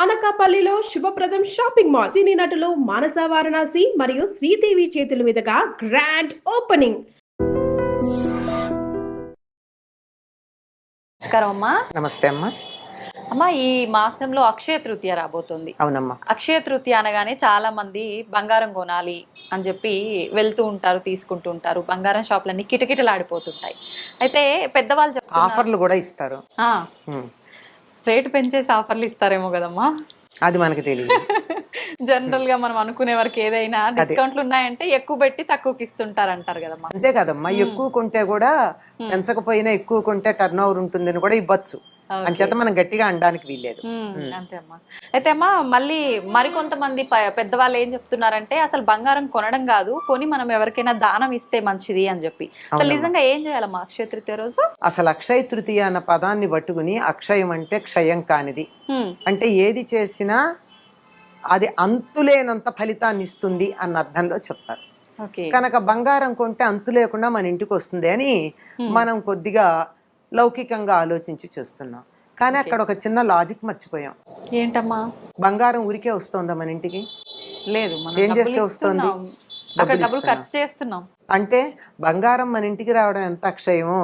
అనకాపల్లిలో శుభప్రదం shopping mall. సినీ నటులు మానస వారణాసి మరియు శ్రీదేవి చేతుల మీదుగా గ్రాండ్ ఓపెనింగ్. నమస్కారం అమ్మా. నమస్తే అమ్మా. అమ్మా, ఈ మాసంలో అక్షయ తృతీయ రాబోతుంది. అవునమ్మా. అక్షయ తృతీయ అనగానే చాలా మంది బంగారం కొనాలి అని చెప్పి వెళ్తూ ఉంటారు, తీసుకుంటూ ఉంటారు. బంగారం షాపులన్నీ కిటకిటలాడిపోతుంటాయి. అయితే పెద్దవాళ్ళు చెప్తున్నారు ఆఫర్లు కూడా ఇస్తారు. రేటు పెంచేసి ఆఫర్లు ఇస్తారేమో కదమ్మా, అది మనకి తెలియదు. జనరల్ గా మనం అనుకునే వరకు ఏదైనా డిస్కౌంట్లు ఉన్నాయంటే ఎక్కువ పెట్టి తక్కువకి ఇస్తుంటారు అంటారు కదమ్మా. అంతే కదమ్మా, ఎక్కువ కొంటే కూడా పెంచకపోయినా ఎక్కువ కొంటే టర్న్ ఓవర్ ఉంటుందని కూడా ఇవ్వచ్చు. అంచేత మనం గట్టిగా అనడానికి వీల్లేదు. అంతే అమ్మా. అయితే అమ్మా, మళ్ళీ మరికొంతమంది పెద్దవాళ్ళు ఏం చెప్తున్నారంటే అసలు బంగారం కొనడం కాదు, కొని మనం ఎవరికైనా దానం ఇస్తే మంచిది అని చెప్పి. అసలు నిజంగా ఏం చేయాలమ్మా అక్షయ తృతీయ రోజు? అసలు అక్షయ తృతీయ అన్న పదాన్ని పట్టుకుని అక్షయం అంటే క్షయం కానిది, అంటే ఏది చేసినా అది అంతులేనంత ఫలితాన్ని ఇస్తుంది అన్న అర్థంలో చెప్తారు. కనుక బంగారం కొంటే అంతు లేకుండా మన ఇంటికి వస్తుంది అని మనం కొద్దిగా లౌకికంగా ఆలోచించి చూస్తున్నాం. కానీ అక్కడ ఒక చిన్న లాజిక్ మర్చిపోయాం. ఏంటమ్మా? బంగారం ఊరికే వస్తుందా మన ఇంటికి? లేదు. ఏం చేస్తే వస్తుంది? డబ్బులు ఖర్చు చేస్తున్నాం. అంటే బంగారం మన ఇంటికి రావడం ఎంత అక్షయమో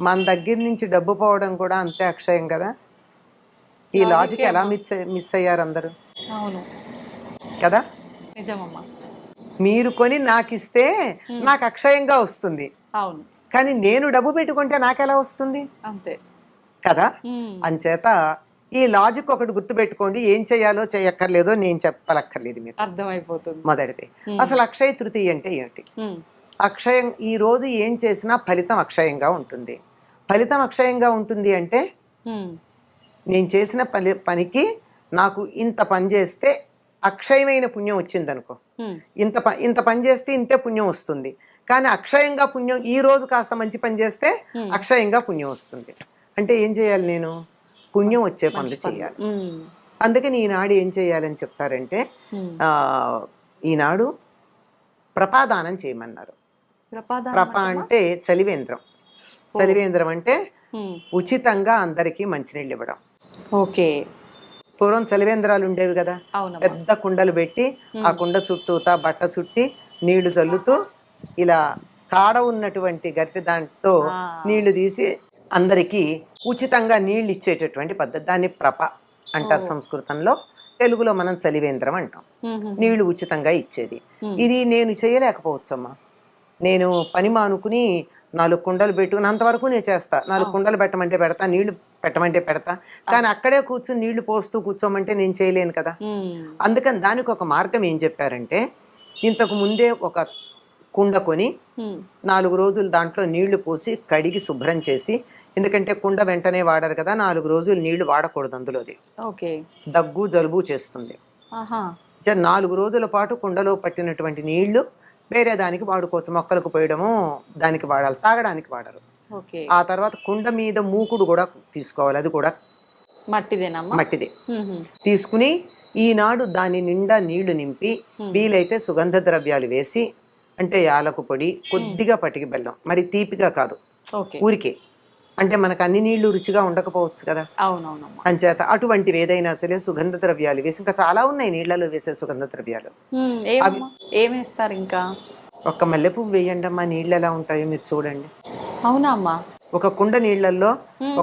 మన దగ్గర నుంచి డబ్బు పోవడం కూడా అంతే అక్షయం కదా. ఈ లాజిక్ ఎలా మిస్ అయ్యారు అందరూ? అవును కదా. నిజమమ్మా. మీరు కొని నాకు ఇస్తే నాకు అక్షయంగా వస్తుంది. అవును. కానీ నేను డబ్బు పెట్టుకుంటే నాకెలా వస్తుంది? అంతే కదా. అంచేత ఈ లాజిక్ ఒకటి గుర్తుపెట్టుకోండి. ఏం చేయాలో చేయక్కర్లేదో నేను చెప్పలక్కర్లేదు, మీరు అర్థమైపోతుంది. మొదటిది అసలు అక్షయ తృతీయ అంటే ఏమిటి? అక్షయం, ఈ రోజు ఏం చేసినా ఫలితం అక్షయంగా ఉంటుంది. ఫలితం అక్షయంగా ఉంటుంది అంటే నేను చేసిన పనికి నాకు ఇంత పని చేస్తే అక్షయమైన పుణ్యం వచ్చింది అనుకో, ఇంత పని చేస్తే ఇంతే పుణ్యం వస్తుంది. కానీ అక్షయంగా పుణ్యం, ఈ రోజు కాస్త మంచి పని చేస్తే అక్షయంగా పుణ్యం వస్తుంది. అంటే ఏం చేయాలి? నేను పుణ్యం వచ్చే పనులు చేయాలి. అందుకని ఈనాడు ఏం చేయాలని చెప్తారంటే, ఈనాడు ప్రపాదానం చేయమన్నారు. ప్రప అంటే చలివేంద్రం. చలివేంద్రం అంటే ఉచితంగా అందరికీ మంచినీళ్ళు ఇవ్వడం. ఓకే. పూర్వం చలివేంద్రాలు ఉండేవి కదా, పెద్ద కుండలు పెట్టి ఆ కుండ చుట్టూతా బట్ట చుట్టి నీళ్లు చల్లుతూ ఇలా కాడ ఉన్నటువంటి గట్టి దాంట్లో నీళ్లు తీసి అందరికీ ఉచితంగా నీళ్లు ఇచ్చేటటువంటి పద్ధతి. దాన్ని ప్రప అంటారు సంస్కృతంలో. తెలుగులో మనం చలివేంద్రం అంటాం. నీళ్లు ఉచితంగా ఇచ్చేది. ఇది నేను చేయలేకపోవచ్చమ్మా. నేను పని మానుకుని 4 కుండలు పెట్టుకున్నంతవరకు నేను చేస్తా. 4 కుండలు పెట్టమంటే పెడతా, నీళ్లు పెట్టమంటే పెడతా. కానీ అక్కడే కూర్చుని నీళ్లు పోస్తూ కూర్చోమంటే నేను చేయలేను కదా. అందుకని దానికి ఒక మార్గం ఏం చెప్పారంటే, ఇంతకు ముందే ఒక కుండ కొని 4 రోజులు దాంట్లో నీళ్లు పోసి కడిగి శుభ్రం చేసి, ఎందుకంటే కుండ వెంటనే వాడరు కదా, 4 రోజులు నీళ్లు వాడకూడదు అందులోది. దగ్గు జలుబు చేస్తుంది. 4 రోజుల పాటు కుండలో పట్టినటువంటి నీళ్లు వేరే దానికి వాడుకోవచ్చు. మొక్కలకు పోయడము దానికి వాడాలి, తాగడానికి వాడరు. ఆ తర్వాత కుండ మీద మూకుడు కూడా తీసుకోవాలి, అది కూడా మట్టిదే. తీసుకుని ఈనాడు దాని నిండా నీళ్లు నింపి, వీలైతే సుగంధ ద్రవ్యాలు వేసి, అంటే యాలకు పొడి, కొద్దిగా పటికి బెల్లం, మరి తీపిగా కాదు, ఊరికే. అంటే మనకు అన్ని నీళ్లు రుచిగా ఉండకపోవచ్చు కదా. అంచేత అటువంటివి ఏదైనా సరే సుగంధ ద్రవ్యాలు వేసి, ఇంకా చాలా ఉన్నాయి నీళ్లలో వేసే సుగంధ ద్రవ్యాలు. ఏమేస్తారు? ఇంకా ఒక్క మల్లెపువ్వు వేయండి అమ్మా, నీళ్ళు ఎలా ఉంటాయో మీరు చూడండి. అవునా అమ్మా? ఒక కుండ నీళ్లలో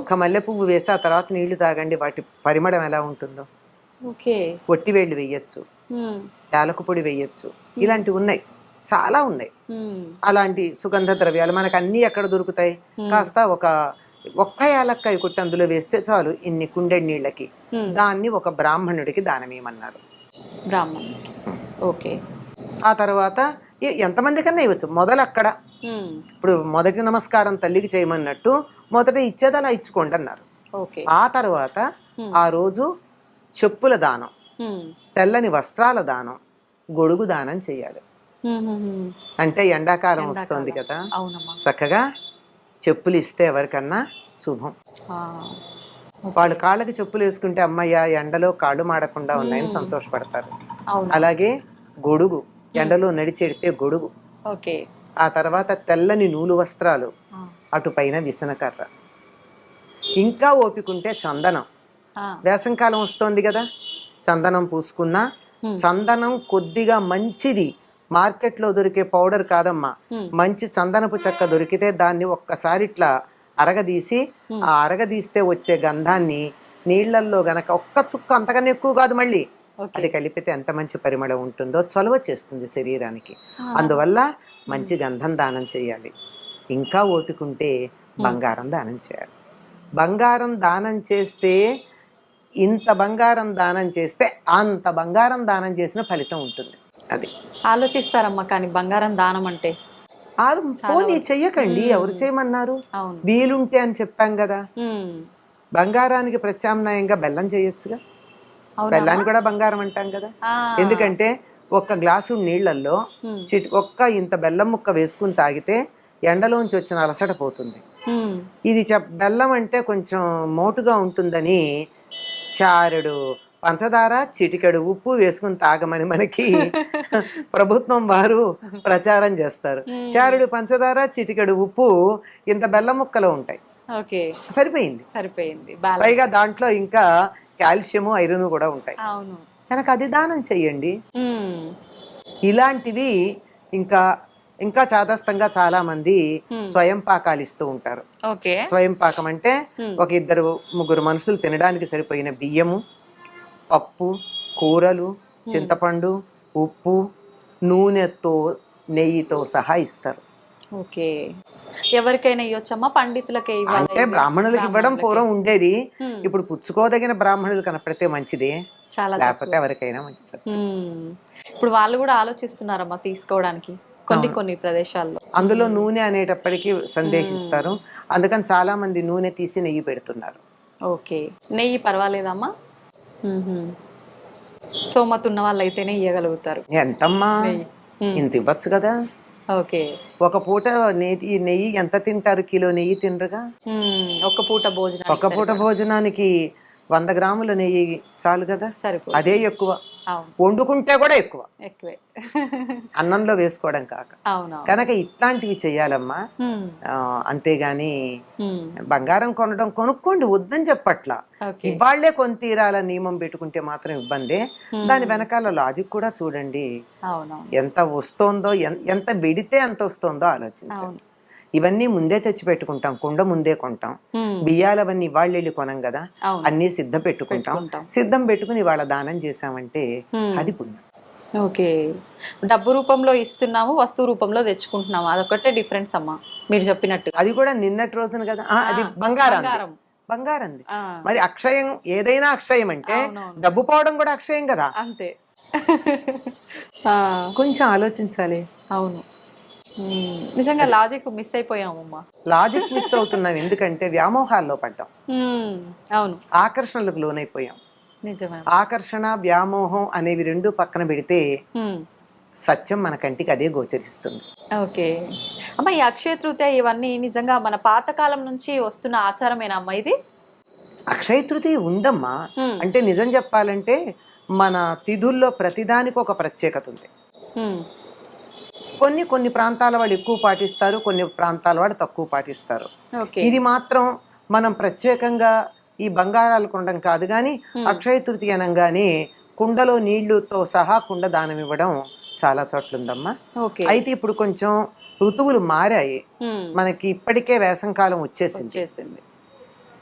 ఒక్క మల్లెపువ్వు వేసి ఆ తర్వాత నీళ్లు తాగండి, వాటి పరిమళం ఎలా ఉంటుందో. ఒట్టివేళ్ళు వేయచ్చు, యాలకు పొడి వేయచ్చు, ఇలాంటివి ఉన్నాయి, చాలా ఉన్నాయి. అలాంటి సుగంధ ద్రవ్యాలు మనకు అన్ని ఎక్కడ దొరుకుతాయి? కాస్త ఒక్క యాలక్కాయ కొట్టి అందులో వేస్తే చాలు ఇన్ని కుండెడి నీళ్ళకి. దాన్ని ఒక బ్రాహ్మణుడికి దానమేమన్నారు. ఆ తర్వాత ఎంతమంది కన్నా ఇవ్వచ్చు, మొదలు అక్కడ. ఇప్పుడు మొదటి నమస్కారం తల్లికి చేయమన్నట్టు మొదట ఇచ్చేది అలా ఇచ్చుకోండి అన్నారు. ఆ తర్వాత ఆ రోజు చెప్పుల దానం, తెల్లని వస్త్రాల దానం, గొడుగు దానం చేయాలి. అంటే ఎండాకాలం వస్తుంది కదా, చక్కగా చెప్పులు ఇస్తే ఎవరికన్నా శుభం. వాళ్ళు కాళ్ళకి చెప్పులు వేసుకుంటే అమ్మయ్య ఎండలో కాళ్ళు మాడకుండా ఉన్నాయని సంతోషపడతారు. అలాగే గొడుగు, ఎండలో నడిచెడితే గొడుగు. ఆ తర్వాత తెల్లని నూలు వస్త్రాలు, అటు పైన విసనకర్ర, ఇంకా ఓపికంటే చందనం, వేసంకాలం వస్తోంది కదా, చందనం పూసుకున్నా. చందనం కొద్దిగా మంచిది, మార్కెట్లో దొరికే పౌడర్ కాదమ్మా, మంచి చందనపు చెక్క దొరికితే దాన్ని ఒక్కసారి ఇట్లా అరగదీసి, ఆ అరగదీస్తే వచ్చే గంధాన్ని నీళ్లల్లో గనక ఒక్క చుక్క, అంతకన్నా ఎక్కువ కాదు మళ్ళీ, అది కలిపితే ఎంత మంచి పరిమళం ఉంటుందో, చొలవ చేస్తుంది శరీరానికి. అందువల్ల మంచి గంధం దానం చేయాలి. ఇంకా ఓపికంటే బంగారం దానం చేయాలి. బంగారం దానం చేస్తే, ఇంత బంగారం దానం చేస్తే అంత బంగారం దానం చేసిన ఫలితం ఉంటుంది. అది ఆలోచిస్తారమ్మా, కానీ బంగారం దానం అంటే పోనీ చెయ్యకండి, ఎవరు చేయమన్నారు? వీలుంటే అని చెప్పాం కదా. బంగారానికి ప్రత్యామ్నాయంగా బెల్లం చేయొచ్చుగా. బెల్లాన్ని కూడా బంగారం అంటాం కదా. ఎందుకంటే ఒక్క గ్లాసు నీళ్లలో ఒక్క ఇంత బెల్లం ముక్క వేసుకుని తాగితే ఎండలోంచి వచ్చిన అలసట పోతుంది. ఇది బెల్లం అంటే కొంచెం మోటుగా ఉంటుందని చారెడు పంచదార, చిటికెడు ఉప్పు వేసుకుని తాగమని మనకి ప్రభుత్వం వారు ప్రచారం చేస్తారు. చారెడు పంచదార, చిటికెడు ఉప్పు ఇంత బెల్లం ముక్కలో ఉంటాయి. సరిపోయింది. పైగా దాంట్లో ఇంకా కాల్షియము, ఐరన్ కూడా ఉంటాయి. కనుక అది దానం చెయ్యండి. ఇలాంటివి ఇంకా ఇంకా చాదస్తంగా చాలా మంది స్వయం పాకాలు ఇస్తూ ఉంటారు. స్వయం పాకం అంటే ఒక 2-3 మనుషులు తినడానికి సరిపోయిన బియ్యము, పప్పు, కూరలు, చింతపండు, ఉప్పు, నూనెతో, నెయ్యితో సహా ఇస్తారు. ఎవరికైనా ఇవ్వచ్చమ్మా? పండితులకే అంటే బ్రాహ్మణులకు ఇవ్వడం పూర్వం ఉండేది. ఇప్పుడు పుచ్చుకోదగిన బ్రాహ్మణులు కనపడితే మంచిదే, లేకపోతే ఎవరికైనా మంచిది. ఇప్పుడు వాళ్ళు కూడా ఆలోచిస్తున్నారమ్మా తీసుకోవడానికి కొన్ని ప్రదేశాల్లో. అందులో నూనె అనేటప్పటికీ సందేశిస్తారు, అందుకని చాలా మంది నూనె తీసి నెయ్యి పెడుతున్నారు. నెయ్యి పర్వాలేదమ్మా? సోమత ఉన్న వాళ్ళు అయితేనే ఇవ్వగలుగుతారు. ఎంతమ్మా, ఇంత ఇవ్వచ్చు కదా. ఒక పూట నెయ్యి ఎంత తింటారు? కిలో నెయ్యి తినరుగా. ఒక పూట భోజనానికి 100 గ్రాముల నెయ్యి చాలు కదా, అదే ఎక్కువ. వండుకుంటే కూడా ఎక్కువే అన్నంలో వేసుకోవడం కాక. కనుక ఇట్లాంటివి చెయ్యాలమ్మా. అంతేగాని బంగారం కొనుక్కోండి వద్దని చెప్పట్లా, ఇవాళ్లే కొని తీరాల నియమం పెట్టుకుంటే మాత్రం ఇబ్బందే. దాని వెనకాల లాజిక్ కూడా చూడండి, ఎంత వస్తోందో, ఎంత వెడితే ఎంత వస్తోందో ఆలోచించండి. ఇవన్నీ ముందే తెచ్చి పెట్టుకుంటాం, కుండ ముందే కొంటాం, బియ్యాలవన్నీ ఇవాళ వెళ్ళి కొనం కదా, అన్ని సిద్ధం పెట్టుకుంటాం. సిద్ధం పెట్టుకుని ఇవాళ దానం చేసామంటే అది పుణ్యం. డబ్బు రూపంలో ఇస్తున్నాము, వస్తువు రూపంలో తెచ్చుకుంటున్నాము, అదొకటే డిఫరెన్స్ అమ్మా మీరు చెప్పినట్టు. అది కూడా నిన్నటి రోజున కదా, అది బంగారం. మరి అక్షయం, ఏదైనా అక్షయం అంటే డబ్బు పోవడం కూడా అక్షయం కదా. అంతే. కొంచెం ఆలోచించాలి. అవును, నిజంగా లాజిక్ మిస్ అయిపోయామమ్మా. లాజిక్ మిస్ అవుతున్నాం ఎందుకంటే వ్యామోహాల్లో పడ్డాం. అవును, ఆకర్షణలకు లోనైపోయాం. నిజమే. ఆకర్షణ, వ్యామోహం అనేవి రెండు పక్కన పెడితే సత్యం మన కంటికి అదే గోచరిస్తుంది. అమ్మా, ఈ అక్షయ తృతీయ ఇవన్నీ నిజంగా మన పాతకాలం నుంచి వస్తున్న ఆచారమేనా అమ్మా ఇది? అక్షయ తృతీయ ఉందమ్మా. అంటే నిజం చెప్పాలంటే మన తిథుల్లో ప్రతిదానికి ఒక ప్రత్యేకత ఉంది. కొన్ని ప్రాంతాల వాళ్ళు ఎక్కువ పాటిస్తారు, కొన్ని ప్రాంతాల వాళ్ళు తక్కువ పాటిస్తారు. ఇది మాత్రం మనం ప్రత్యేకంగా ఈ బంగారాలు కొనడం కాదు కానీ, అక్షయ తృతీయ అనగానే కుండలో నీళ్లుతో సహా కుండ దానం ఇవ్వడం చాలా చోట్ల ఉందమ్మా. అయితే ఇప్పుడు కొంచెం ఋతువులు మారాయి, మనకి ఇప్పటికే వేసంకాలం వచ్చేసింది.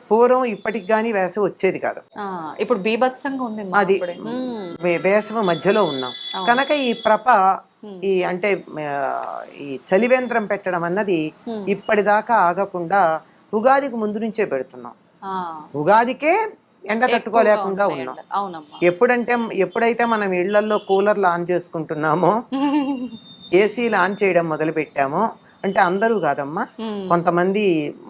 పూర్వం ఇప్పటికి గానీ వేసవి వచ్చేది కాదు, ఇప్పుడు బీభత్సంగా ఉంది. అది వేసవి మధ్యలో ఉన్నాం కనుక ఈ అంటే ఈ చలివేంద్రం పెట్టడం అన్నది ఇప్పటిదాకా ఆగకుండా ఉగాదికి ముందు నుంచే పెడుతున్నాం. ఉగాదికే ఎండ తట్టుకోలేకుండా ఉన్నాం. ఎప్పుడైతే మనం ఇళ్లలో కూలర్లు ఆన్ చేసుకుంటున్నామో, ఏసీలు ఆన్ చేయడం మొదలు పెట్టామో, అంటే అందరూ కాదమ్మా, కొంతమంది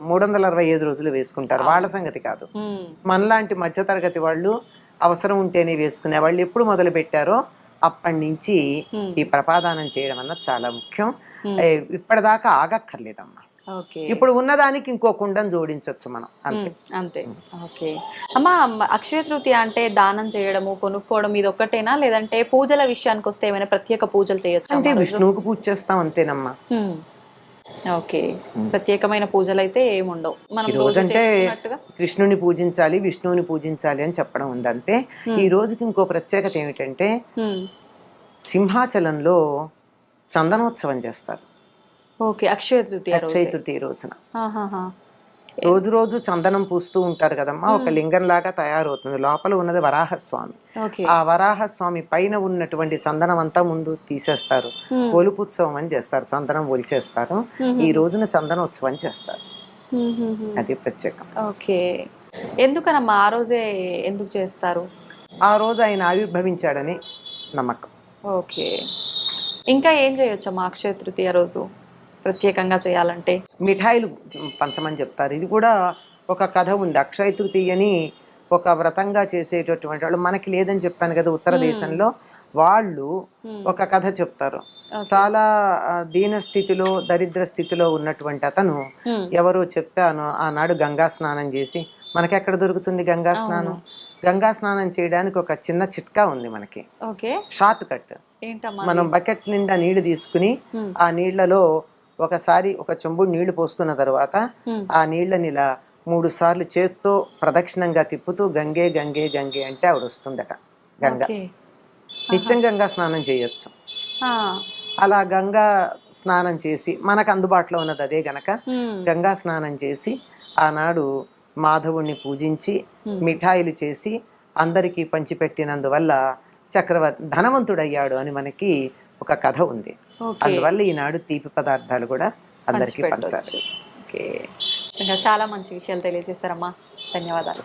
365 రోజులు వేసుకుంటారు, వాళ్ళ సంగతి కాదు. మనలాంటి మధ్యతరగతి వాళ్ళు అవసరం ఉంటేనే వేసుకునే వాళ్ళు ఎప్పుడు మొదలు పెట్టారో అప్పటి నుంచి ఈ ప్రపాదానం చేయడం అన్నది చాలా ముఖ్యం. ఇప్పటిదాకా ఆగక్కర్లేదమ్మా. ఇప్పుడు ఉన్నదానికి ఇంకో కుండను జోడించవచ్చు మనం, అంతే. అమ్మా, అక్షయ తృతీయ అంటే దానం చేయడము, కొనుక్కోవడం ఇది ఒక్కటేనా, లేదంటే పూజల విషయానికి వస్తే ఏమైనా ప్రత్యేక పూజలు చేయొచ్చు? అంటే విష్ణువుకు పూజ చేస్తాం అంతేనమ్మా. ఓకే, ప్రత్యేకమైన పూజలు అయితే ఏముండవు, మనం ఈ రోజు అంటే చేసుకున్నట్టుగా. కృష్ణుని పూజించాలి, విష్ణువుని పూజించాలి అని చెప్పడం ఉంది అంతే. ఈ రోజుకి ఇంకో ప్రత్యేకత ఏమిటంటే సింహాచలంలో చందనోత్సవం చేస్తారు. ఓకే, అక్షయ తృతీయ రోజు. అక్షయ తృతీయ రోజున ఆహాహా. రోజు రోజు చందనం పూస్తూ ఉంటారు కదమ్మా. ఒక లింగం లాగా తయారవుతుంది. లోపల ఉన్నది వరాహస్వామి. ఓకే. ఆ వరాహస్వామి పైన ఉన్నటువంటి చందనం అంతా ముందు తీసేస్తారు. ఒలుపుత్సవం అని చేస్తారు, చందనం ఒలిచేస్తారు. ఈ రోజున చందనోత్సవం చేస్తారు. అది ప్రత్యేకం. ఓకే, ఎందుకనమ్మా ఆ రోజే ఎందుకు చేస్తారు? ఆ రోజు ఆయన ఆవిర్భవించాడని నమ్మకం. ఓకే, ఇంకా ఏం చేయొచ్చమ్మా అక్షయ తృతీయ రోజు ప్రత్యేకంగా చేయాలంటే? మిఠాయిలు పంచమని చెప్తారు. ఇది కూడా ఒక కథ ఉంది. అక్షయ తృతీయని ఒక వ్రతంగా చేసేటటువంటి వాళ్ళు, మనకి లేదని చెప్పాను కదా ఉత్తర దేశంలో, వాళ్ళు ఒక కథ చెప్తారు. చాలా దీన స్థితిలో, దరిద్ర స్థితిలో ఉన్నటువంటి అతను ఎవరో చెప్తాను ఆనాడు గంగా స్నానం చేసి, మనకెక్కడ దొరుకుతుంది గంగా స్నానం? గంగా స్నానం చేయడానికి ఒక చిన్న చిట్కా ఉంది మనకి, షార్ట్ కట్. మనం బకెట్ నిండా నీళ్లు తీసుకుని ఆ నీళ్లలో ఒకసారి ఒక చెంబుడు నీళ్లు పోసుకున్న తర్వాత ఆ నీళ్ళని ఇలా 3 సార్లు చేత్తో ప్రదక్షిణంగా తిప్పుతూ గంగే గంగే గంగే అంటే ఆవిడ వస్తుందట గంగ. నిత్యం గంగా స్నానం చేయొచ్చు. అలా గంగా స్నానం చేసి, మనకు అందుబాటులో ఉన్నది అదే గనక గంగా స్నానం చేసి ఆనాడు మాధవుణ్ణి పూజించి మిఠాయిలు చేసి అందరికీ పంచిపెట్టినందువల్ల ధనవంతుడయ్యాడు అని మనకి ఒక కథ ఉంది. అందువల్ల ఈనాడు తీపి పదార్థాలు కూడా అందరికీ పంచాలి. ఓకే, చాలా మంచి విషయాలు తెలియజేశారమ్మా, ధన్యవాదాలు.